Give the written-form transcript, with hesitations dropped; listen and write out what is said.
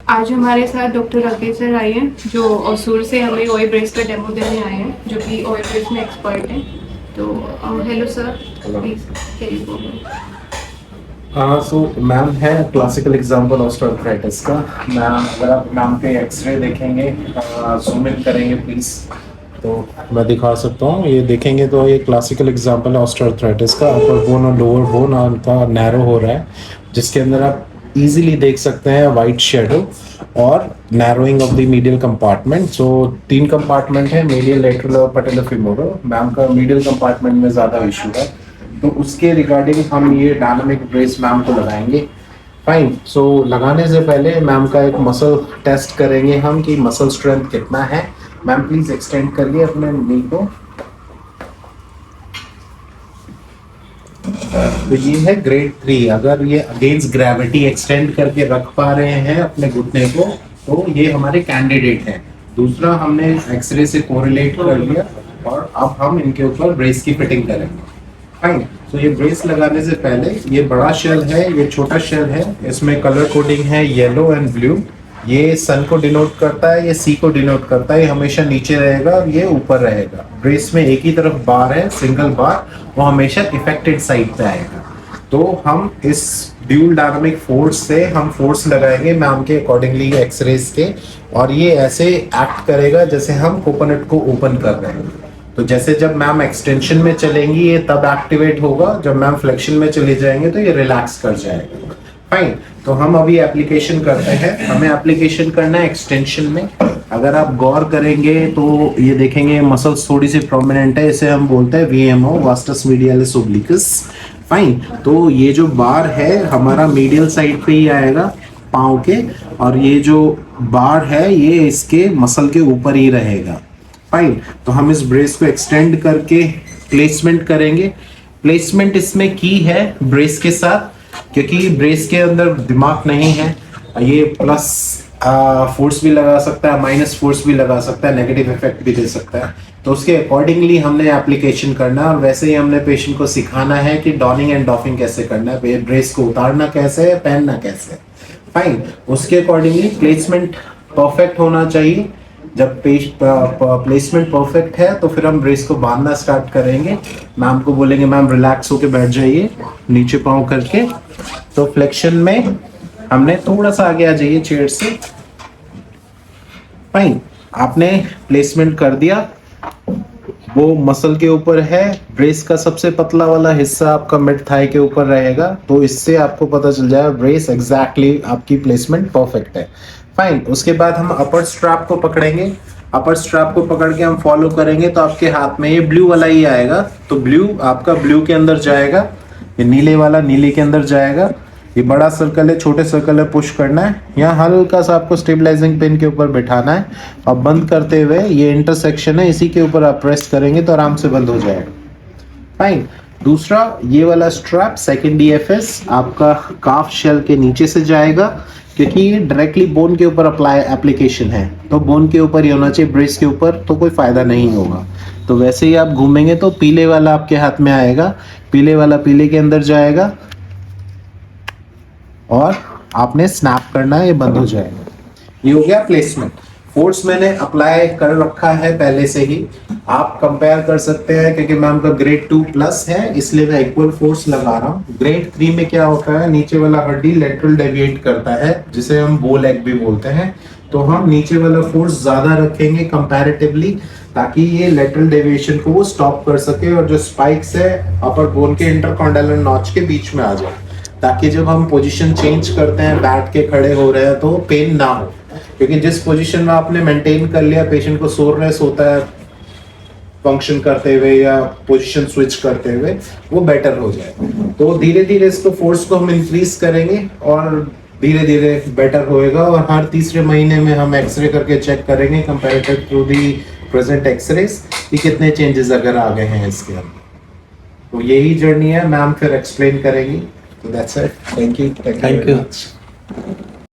आज हमारे साथ डॉक्टर राकेश सर आए हैं जो ओसूर से हमें ओए ब्रेस का डेमो देने आए हैं, जो कि ओए ब्रेस में एक्सपर्ट हैं। तो hello sir, please can you go. So ma'am है क्लासिकल एग्जांपल ऑस्टियोआर्थराइटिस का। मैम अगर आप मैम के एक्सरे देखेंगे, जूम इन करेंगे प्लीज, तो मैं दिखा सकता हूँ। ये देखेंगे तो ये क्लासिकल एग्जांपल है ऑस्टियोआर्थराइटिस का। अपर बोन और लोअर बोन उनका नैरो हो रहा है, जिसके अंदर आप इजीली देख सकते हैं वाइट शेडो और narrowing of the medial compartment. So 3 compartment है, मीडियल, लेटरल और पैटेलो फीमोरल। मैम का मीडियल कंपार्टमेंट में ज़्यादा इशू है, तो उसके रिगार्डिंग हम ये डायनामिक ब्रेस मैम को लगाएंगे। फाइन। सो लगाने से पहले मैम का एक मसल टेस्ट करेंगे हम कि मसल स्ट्रेंथ कितना है। मैम प्लीज एक्सटेंड करिए अपने नी को। तो ये है ग्रेड 3। अगर ये अगेंस्ट ग्रेविटी एक्सटेंड करके रख पा रहे हैं अपने घुटने को, तो ये हमारे कैंडिडेट हैं। दूसरा, हमने एक्सरे से कोरिलेट कर लिया और अब हम इनके ऊपर ब्रेस की फिटिंग करेंगे। फाइन। तो ये ब्रेस लगाने से पहले ये बड़ा शेल है, ये छोटा शेल है, इसमें कलर कोडिंग है येलो एंड ब्लू। ये सन को डिनोट करता है, ये सी को डिनोट करता है। ये हमेशा नीचे रहेगा और ये ऊपर रहेगा। ब्रेस में एक ही तरफ बार है, सिंगल बार, वो हमेशा इफेक्टेड साइड पे आएगा। तो हम इस ड्यूल डायनामिक फोर्स से हम फोर्स लगाएंगे मैम के अकॉर्डिंगली एक्सरेज के, और ये ऐसे एक्ट करेगा जैसे हम कोकोनट को ओपन कर रहे हैं। तो जैसे जब मैम एक्सटेंशन में चलेंगी ये तब एक्टिवेट होगा, जब मैम फ्लेक्शन में चले जाएंगे तो ये रिलैक्स कर जाएगा। फाइन। तो हम अभी एप्लीकेशन करते हैं। हमें एप्लीकेशन करना है एक्सटेंशन में। अगर आप गौर करेंगे तो ये देखेंगे मसल्स थोड़ी सी प्रोमिनेंट है, इसे हम बोलते हैं वीएमओ, वास्टस मीडियलिस ओब्लिकस। फाइन। तो ये जो बार है हमारा मीडियल साइड पे ही आएगा पाँव के, और ये जो बार है ये इसके मसल के ऊपर ही रहेगा। फाइन। तो हम इस ब्रेस को एक्सटेंड करके प्लेसमेंट करेंगे। प्लेसमेंट इसमें की है ब्रेस के साथ, क्योंकि ब्रेस के अंदर दिमाग नहीं है। ये प्लस फोर्स भी लगा सकता है, माइनस फोर्स भी लगा सकता है, नेगेटिव इफेक्ट भी दे सकता है। तो उसके अकॉर्डिंगली हमने एप्लीकेशन करना है, और वैसे ही हमने पेशेंट को सिखाना है कि डॉनिंग एंड डॉफिंग कैसे करना है, ब्रेस को उतारना कैसे है, पहनना कैसे है। फाइन। उसके अकॉर्डिंगली प्लेसमेंट परफेक्ट होना चाहिए। जब प्लेसमेंट परफेक्ट है तो फिर हम ब्रेस को बांधना स्टार्ट करेंगे। मैम को बोलेंगे मैम रिलैक्स होके बैठ जाइए नीचे पाँव करके। तो फ्लेक्शन में हमने थोड़ा सा आगे आ जाइए चेयर से। फाइन। आपने प्लेसमेंट कर दिया, वो मसल के ऊपर है। ब्रेस का सबसे पतला वाला हिस्सा आपका मिड थाई के ऊपर रहेगा, तो इससे आपको पता चल जाएगा ब्रेस एग्जैक्टली आपकी प्लेसमेंट परफेक्ट है। फाइन। उसके बाद हम अपर स्ट्रैप को पकड़ेंगे। अपर स्ट्रैप को पकड़ के हम फॉलो करेंगे तो आपके हाथ में ये ब्लू वाला ही आएगा। तो ब्लू आपका ब्लू के अंदर जाएगा, ये नीले वाला नीले के अंदर जाएगा। ये बड़ा सर्कल है, छोटे सर्कल है, पुश करना है। यहाँ हल्का सा आपको स्टेबलाइजिंग पिन के ऊपर बिठाना है, और बंद करते हुए ये इंटरसेक्शन है, इसी के ऊपर आप प्रेस करेंगे तो आराम से बंद हो जाएगा। फाइन। दूसरा, ये वाला स्ट्रैप सेकंड डीएफएस आपका काफ शेल के नीचे से जाएगा, क्योंकि ये डायरेक्टली बोन के ऊपर एप्लीकेशन है, तो बोन के ऊपर ही होना चाहिए, ब्रेस के ऊपर तो कोई फायदा नहीं होगा। तो वैसे ही आप घूमेंगे तो पीले वाला आपके हाथ में आएगा, पीले वाला पीले के अंदर जाएगा, और आपने स्नैप करना है, ये बंद हो जाएगा। ये हो गया प्लेसमेंट। फोर्स मैंने अप्लाई कर रखा है पहले से ही, आप कंपेयर कर सकते हैं, क्योंकि मैम का ग्रेड 2 प्लस है इसलिए मैं इक्वल फोर्स लगा रहा हूँ। ग्रेड 3 में क्या होता है, नीचे वाला हड्डी लेटरल डेविएट करता है, जिसे हम बो लेग भी बोलते हैं। तो हम नीचे वाला फोर्स ज्यादा रखेंगे कंपैरेटिवली, ताकि ये लेटरल डेविएशन को वो स्टॉप कर सके, और जो स्पाइक्स है अपर बोन के इंटरकॉन्डाइलर नॉच के बीच में आ जाए, ताकि जब हम पोजीशन चेंज करते हैं, बैठ के खड़े हो रहे हैं, तो पेन ना हो। क्योंकि जिस पोजीशन में आपने मेंटेन कर लिया, पेशेंट को सोरनेस होता है फंक्शन करते हुए या पोजीशन स्विच करते हुए, वो बेटर हो जाए। तो धीरे धीरे इसको फोर्स को हम इंक्रीज करेंगे और धीरे धीरे बेटर होएगा। और हर तीसरे महीने में हम एक्सरे करके चेक करेंगे comparative to the present x rays कि कितने चेंजेस अगर आ गए हैं इसके अंदर। तो यही जर्नी है, मैम फिर एक्सप्लेन करेंगी। So that's it. Thank you. Thank you very much.